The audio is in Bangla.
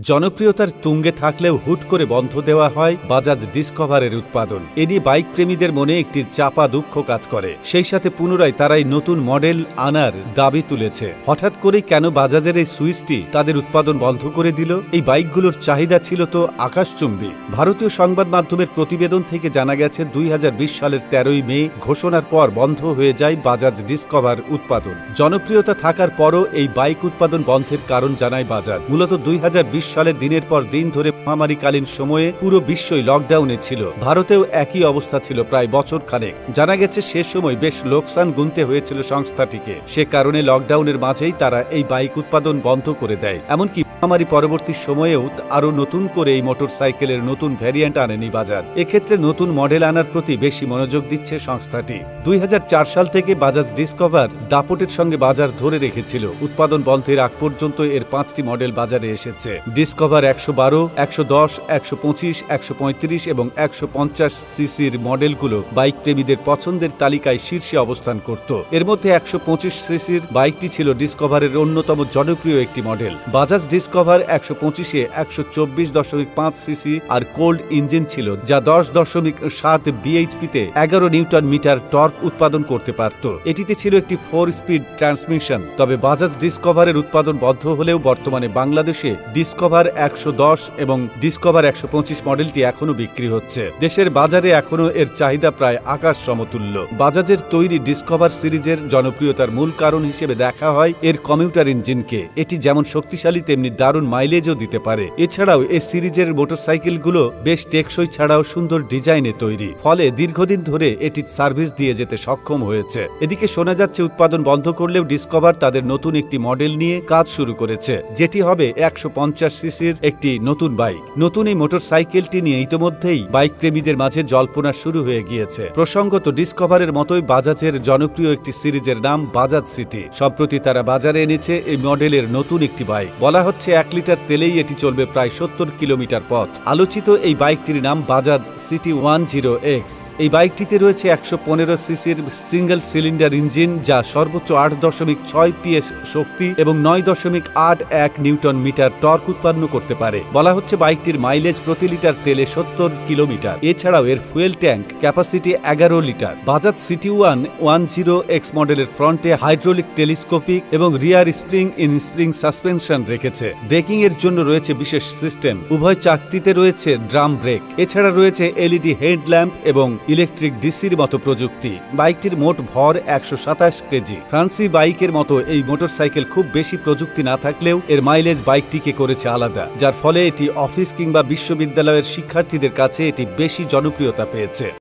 জনপ্রিয়তার তুঙ্গে থাকলেও হুট করে বন্ধ দেওয়া হয় বাজাজ ডিসকভারের উৎপাদন। এ নিয়ে বাইক প্রেমীদের মনে একটি চাপা দুঃখ কাজ করে। সেই সাথে পুনরায় তারাই নতুন মডেল আনার দাবি তুলেছে। হঠাৎ করেই কেন বাজাজের এই সুইচটি তাদের উৎপাদন বন্ধ করে দিল? এই বাইকগুলোর চাহিদা ছিল তো আকাশচুম্বী। ভারতীয় সংবাদ মাধ্যমের প্রতিবেদন থেকে জানা গেছে ২০২০ সালের ১৩ই মে ঘোষণার পর বন্ধ হয়ে যায় বাজাজ ডিসকভার উৎপাদন। জনপ্রিয়তা থাকার পরও এই বাইক উৎপাদন বন্ধের কারণ জানায় বাজাজ। মূলত ২০২০ সালে দিনের পর দিন ধরে মহামারীকালীন সময়ে পুরো বিশ্বই লকডাউনে ছিল। ভারতেও একই অবস্থা ছিল প্রায় বছর খানেক। জানা গেছে সে সময় বেশ লোকসান গুনতে হয়েছিল সংস্থাটিকে। সে কারণে লকডাউনের মাঝেই তারা এই বাইক উৎপাদন বন্ধ করে দেয়। এমনকি মহামারী পরবর্তী সময়েও আরো নতুন করে এই মোটরসাইকেলের নতুন ভ্যারিয়েন্ট আনেনি বাজাজ। এক্ষেত্রে নতুন মডেল আনার প্রতি বেশি মনোযোগ দিচ্ছে সংস্থাটি। ২০০৪ সাল থেকে বাজাজ ডিসকভার দাপটের সঙ্গে বাজার ধরে রেখেছিল। উৎপাদন বন্ধের আগ পর্যন্ত এর ৫টি মডেল বাজারে এসেছে। ডিসকভার ১১২, ১১০, ১২৫, ১৩৫ এবং ১৫০ সিসির মডেলগুলো বাইক প্রেমীদের পছন্দের তালিকায় শীর্ষে অবস্থান করত। এর মধ্যে ১২৫ সিসির বাইকটি ছিল ডিসকভারের অন্যতম জনপ্রিয় একটি মডেল। বাজাজ ডিসকভার ১২৫-এ ১২৪.৫ সিসি আর কোল্ড ইঞ্জিন ছিল, যা ১০.৭ বিএইচপিতে ১১ নিউটন মিটার টর্ক উৎপাদন করতে পারত। এটিতে ছিল একটি 4 স্পিড ট্রান্সমিশন। তবে বাজাজ ডিসকভারের উৎপাদন বন্ধ হলেও বর্তমানে বাংলাদেশে ডিসকভার ১১০ এবং ডিসকভার ১২৫ মডেলটি এখনো বিক্রি হচ্ছে। দেশের বাজারে এখনো এর চাহিদা প্রায় আকাশ সমতুল্য। বাজাজের তৈরি ডিসকভার সিরিজের জনপ্রিয়তার মূল কারণ হিসেবে দেখা হয় এর কমিউটার ইঞ্জিনকে। এটি যেমন শক্তিশালী তেমনি দারুণ মাইলেজও দিতে পারে। এছাড়াও এই সিরিজের মোটরসাইকেলগুলো বেশ টেকসই ছাড়াও সুন্দর ডিজাইনে তৈরি, ফলে দীর্ঘদিন ধরে এটি সার্ভিস দিয়ে যেতে সক্ষম হয়েছে। এদিকে শোনা যাচ্ছে উৎপাদন বন্ধ করলেও ডিসকভার তাদের নতুন একটি মডেল নিয়ে কাজ শুরু করেছে, যেটি হবে ১৫০ সিসির একটি নতুন বাইক। নতুন এই মোটরসাইকেলটি নিয়ে ইতিমধ্যেই বাইক প্রেমীদের মাঝে জল্পনা শুরু হয়ে গিয়েছে। প্রসঙ্গত, ডিসকভারের মতোই বাজাজের জনপ্রিয় একটি সিরিজের নাম বাজাজ সিটি। সম্প্রতি তারা বাজারে এনেছে এই মডেলের নতুন একটি বাইক। বলা হচ্ছে ১ লিটার তেলেই এটি চলবে প্রায় ৭০ কিলোমিটার পথ। আলোচিত এই বাইকটির নাম বাজাজ সিটি 10X। এই বাইকটিতে রয়েছে ১১৫ সিসির সিঙ্গেল সিলিন্ডার ইঞ্জিন, যা সর্বোচ্চ ৮.৬ পিএস শক্তি এবং ৯.৮১ নিউটন মিটার টর্ক উৎপন্ন করতে পারে। বলা হচ্ছে বাইকটির মাইলেজ প্রতি লিটার তেলে ৭০ কিলোমিটার। এছাড়াও এর fuel tank capacity ১১ litre. Bajaj city 10X মডেলের ফ্রন্টে হাইড্রোলিক টেলিস্কোপিক এবং রিয়ার স্প্রিং ইন স্প্রিং সাসপেনশন রেখেছে। ব্রেকিং এর জন্য রয়েছে বিশেষ সিস্টেম। উভয় চাকতিতে রয়েছে ড্রাম ব্রেক। এছাড়া রয়েছে এলইডি হেডল্যাম্প এবং ইলেকট্রিক ডিসির মতো প্রযুক্তি। বাইকটির মোট ভর ১২৭ কেজি। ফ্রান্সি বাইকের মতো এই মোটরসাইকেল খুব বেশি প্রযুক্তি না থাকলেও এর মাইলেজ বাইকটিকে করেছে আলাদা, যার ফলে এটি অফিস কিংবা বিশ্ববিদ্যালয়ের শিক্ষার্থীদের কাছে এটি বেশি জনপ্রিয়তা পেয়েছে।